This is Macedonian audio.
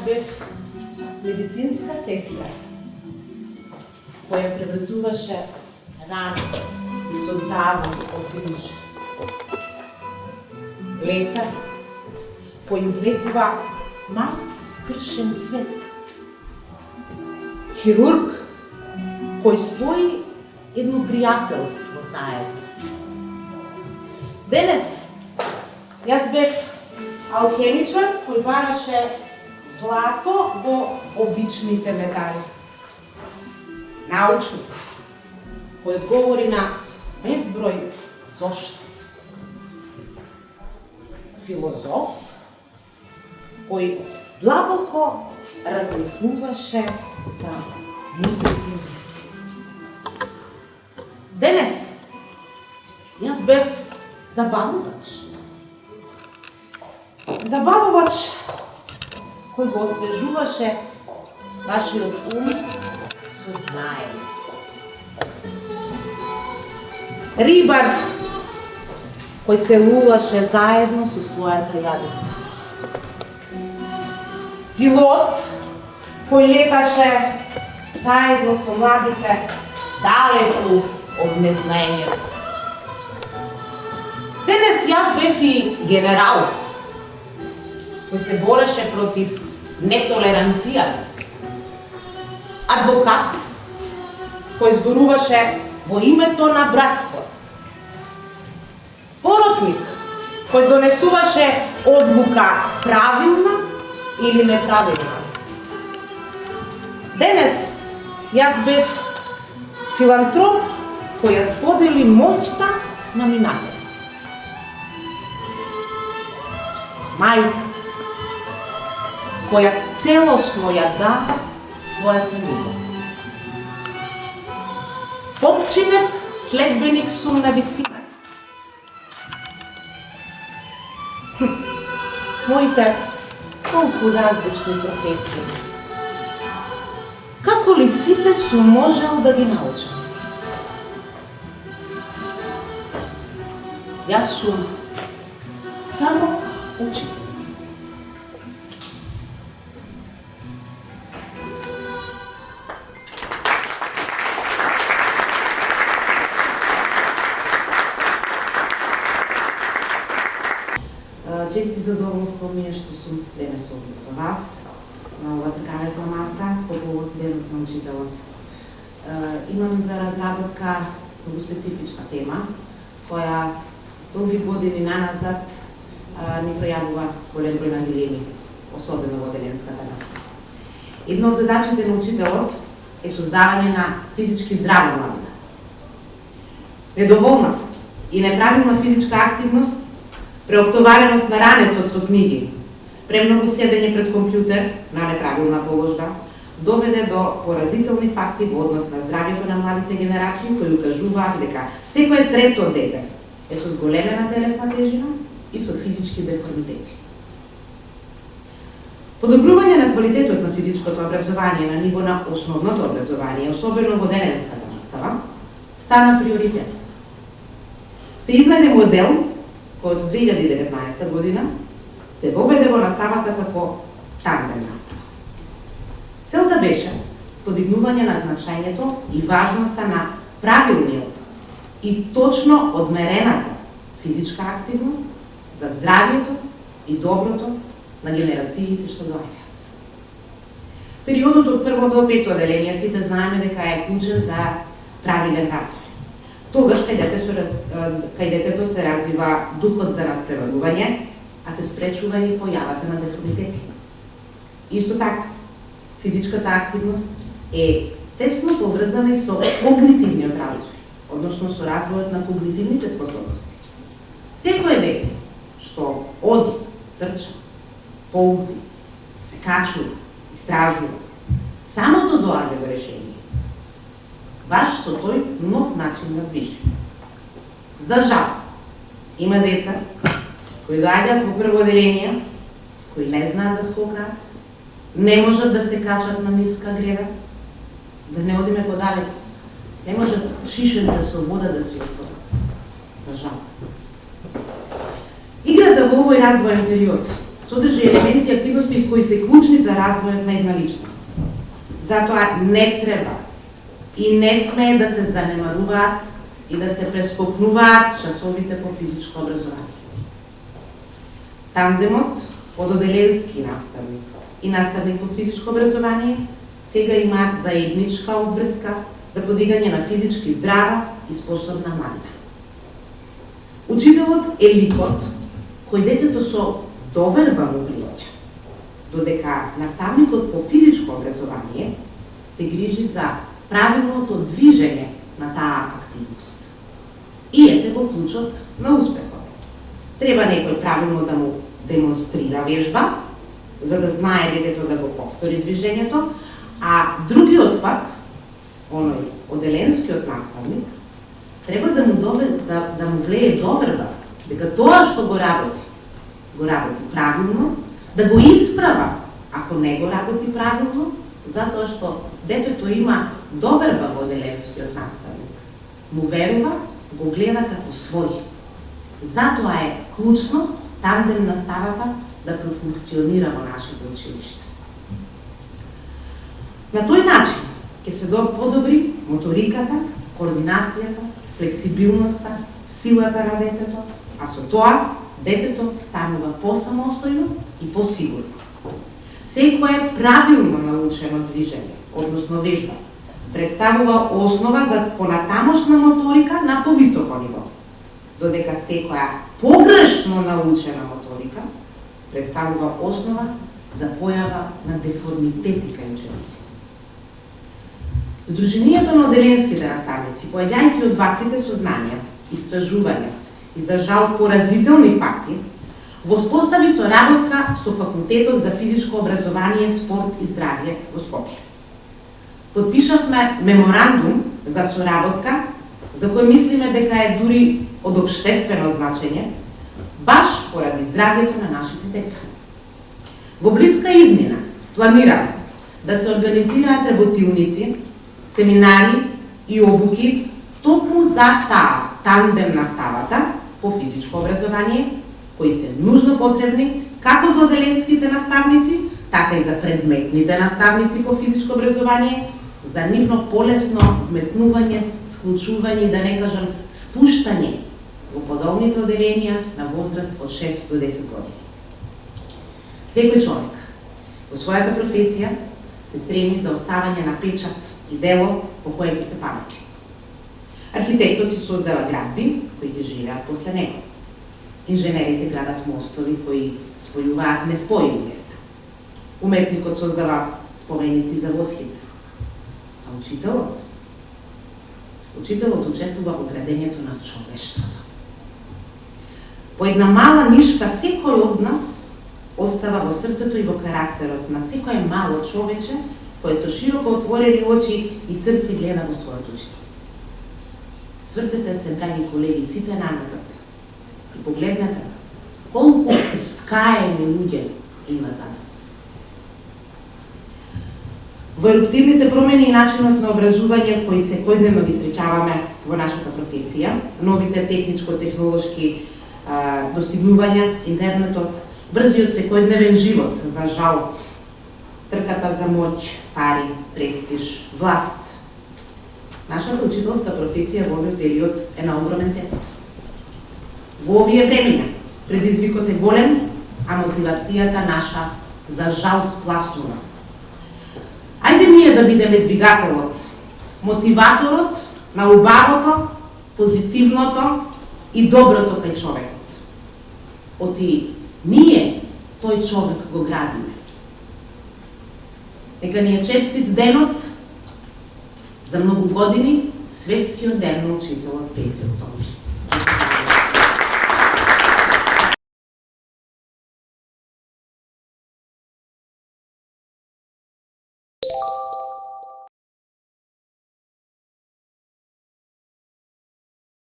бев медицинска сестра, која преврзуваше рани и создава од грижа. Лекар, кој излекува мал скршен свет. Хирург, кој стои едно пријателство заедно. Денес, јас бев алхемичар кој бараше злато во обичните метали. Научник, кој одговори на безброј зошто. Филозоф, кој длабоко размислуваше за мудрите истини. Денес, јас бев забавувач. Забавувач кој го освежуваше вашиот ум со знаење. Рибар кој се луваше заедно со својата јадица. Пилот кој леташе заедно со младите далеку од незнаењето. Денес јас бев и генерал кој се бореше против нетолеранцијата. Адвокат кој зборуваше во името на братството. Поротник кој донесуваше одлука правилна или неправилна. Денес јас бев филантроп кој ја сподели моќта на минатото. Мајка која целосно ја дава својата љубов. Потчинет следбеник сум на вистина. Моите толку различни професии. Како ли сите сум можел да ги научам? Јас сум само учител. Чести задоволство ми е што сум денес овде со вас на ова тркалезна маса по повод Денот на учителот. Имам за разработка многу специфична тема, која долги години наназад ни пројавува голем број на дилеми, особено во деленската настава. Една од задачите на учителот е создавање на физички здрава младина. Недоволната и неправилна физичка активност, преоптовареност на ранецот со книги, премногу седење пред компјутер на неправилна положба, доведе до поразителни факти во однос на здравјето на младите генерации кои укажуваат дека секое трето дете е со зголемена телесна тежина и со физички деформитети. Подобрување на квалитетот на физичкото образование на ниво на основното образование, особено во деленската настава, стана приоритет. Се изнајде модел кој од 2019 година се воведе во наставата како тандем настава. Целта беше подигнување на значењето и важноста на правилниот и точно одмерената физичка активност за здравјето и доброто на генерациите што доаѓаат. Периодот од прво до пето оделение сите знаеме дека е клучен за правилен развој. Тогаш кај детето се развива духот за надпреварување, а се спречува и појавата на деформитети. Исто така, физичката активност е тесно поврзана и со когнитивниот развој, односно со развојот на когнитивните способности. Секој дете што оди, трча, ползи, се качува, истражува, самото доаѓа до решение. Баш со тој нов начин на движење. За жал, има деца кои доаѓаат во прво оделение, кои не знаат да скокаат, не можат да се качат на ниска греда, да не одиме подалеку, не можат шишенце со вода да си отворат. За жал. Играта во овој развоен период содржи елементи и активности кои се клучни за развојот на една личност. Затоа не треба и не смее да се занемаруваат и да се прескокнуваат часовите по физичко образование. Тандемот од оделенски наставник и наставник по физичко образование сега имаат заедничка обврска за подигање на физички здрава и способна младина. Учителот е ликот кој детето со доверба му приоѓа, додека наставникот по физичко образование се грижи за правилното движење на таа активност. И ете го клучот на успехот. Треба некој правилно да му демонстрира вежба, за да знае детето да го повтори движењето, а другиот пак, оној оделенскиот наставник, треба да му влее доверба, дека тоа што го работи правилно, да го исправа, ако не го работи правилно, затоа што детето има доверба во оделенскиот наставник. Му верува, го гледа како свој. Затоа е клучно тандем наставата да профункционира во нашите училишта. На тој начин ќе се подобри моториката, координацијата, флексибилноста, силата на детето, а со тоа детето станува посамостојно и посигурно. Секое правилно научено движење, односно вежба, представува основа за понатамошна моторика на повисоко ниво, додека секоја погрешно научена моторика представува основа за појава на деформитети кај ученици. Сдруженијето на оделенските наставници, поаѓајќи од ваквите сознанија, истражувања и за жал поразителни факти, воспостави соработка со Факултетот за физичко образование, спорт и здравје во Скопје. Подпишавме меморандум за соработка, за кој мислиме дека е дури од општествено значење, баш поради здравјето на нашите деца. Во блиска иднина планираме да се организираат работилници, семинари и обуки токму за таа тандем наставата по физичко образование, кои се нужно потребни како за оделенските наставници, така и за предметните наставници по физичко образование, за нивно полесно вметнување, склучување и да не кажам спуштање во подолните оделенија на возраст од 6 до 10 години. Секој човек во својата професија се стреми за оставање на печат и дело по кое ќе се памти. Архитектот си создава градби кои ќе живеат после него. Инженерите градат мостови кои спојуваат неспојни места. Уметникот создава споменици за восхит. А учителот учествува во градењето на човештвото. По една мала нишка секој од нас остава во срцето и во карактерот на секој мало човече кој со широко отворени очи и срци гледа во својот учител. Свртете се, драги колеги, сите назад и погледнете колку искаени луѓе има за нас. Во еруптивните промени и начинот на образување кои секојдневно ги среќаваме во нашата професија, новите техничко-технолошки достигнувања, интернетот, брзиот секојдневен живот, за жал, трката за моќ, пари, престиж, власт. Нашата учителска професија во овој период е на огромен тест. Во овие времења предизвикот е голем, а мотивацијата наша за жал спласнува. Ајде ние да бидеме двигателот, мотиваторот на убавото, позитивното и доброто кај човекот. Оти ние тој човек го градиме. Нека ни е честит денот за многу години, светскиот ден на учителот 5 октомври.